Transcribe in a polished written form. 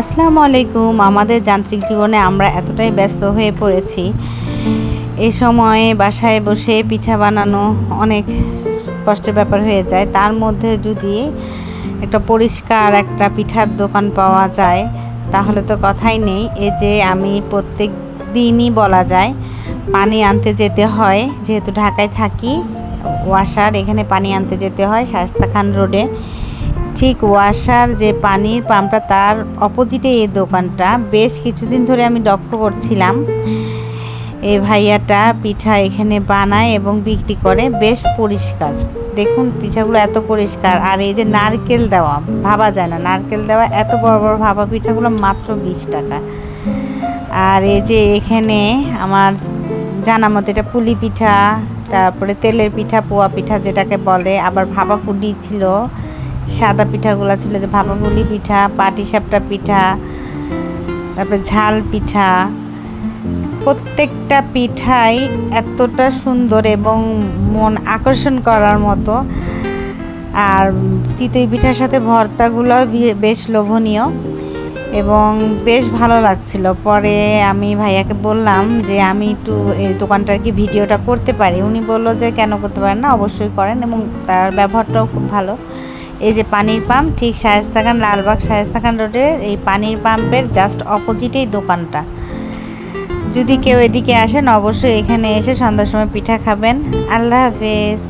আসসালামু আলাইকুম। আমাদের যান্ত্রিক জীবনে আমরা এতটাই ব্যস্ত হয়ে পড়েছি, এই সময়ে বাসায় বসে পিঠা বানানো অনেক কষ্টের ব্যাপার হয়ে যায়। তার মধ্যে যদি একটা পরিষ্কার একটা পিঠার দোকান পাওয়া যায় তাহলে তো কথাই নেই। এই যে আমি প্রত্যেক দিনই বলা যায় পানি আনতে যেতে হয়, যেহেতু ঢাকায় থাকি, ওয়াসার এখানে পানি আনতে যেতে হয় শায়েস্তা খান রোডে। ঠিক ওয়াসার যে পানির পাম্পটা তার অপোজিটে এই দোকানটা। বেশ কিছুদিন ধরে আমি লক্ষ্য করছিলাম এই ভাইয়াটা পিঠা এখানে বানায় এবং বিক্রি করে, বেশ পরিষ্কার। দেখুন পিঠাগুলো এত পরিষ্কার। আর এই যে নারকেল দেওয়া, ভাবা যায় না নারকেল দেওয়া এত বড় বড় ভাপা পিঠাগুলো মাত্র 20 টাকা। আর এই যে এখানে আমার জানা মতো এটা পুলি পিঠা, তারপরে তেলের পিঠা, পোয়া পিঠা যেটাকে বলে, আবার ভাপা পুলি ছিল, সাদা পিঠাগুলো ছিল যে ভাপা পুলি পিঠা, পাটিসাপটা পিঠা, তারপরে ঝাল পিঠা। প্রত্যেকটা পিঠাই এতটা সুন্দর এবং মন আকর্ষণ করার মতো। আর চিতই পিঠার সাথে ভর্তাগুলো বেশ লোভনীয় এবং বেশ ভালো লাগছিল। পরে আমি ভাইয়াকে বললাম যে আমি একটু এই দোকানটার কি ভিডিওটা করতে পারি। উনি বললো যে কেন করতে পারেন না, অবশ্যই করেন, এবং তার ব্যবহারটাও খুব ভালো। এই যে পানির পাম্প, ঠিক শায়েস্তা খান, লালবাগ শায়েস্তা খান রোডের এই পানির পাম্পের জাস্ট অপোজিটেই দোকানটা। যদি কেউ এদিকে আসেন অবশ্যই এখানে এসে সন্ধ্যার সময় পিঠা খাবেন। আল্লাহ হাফেজ।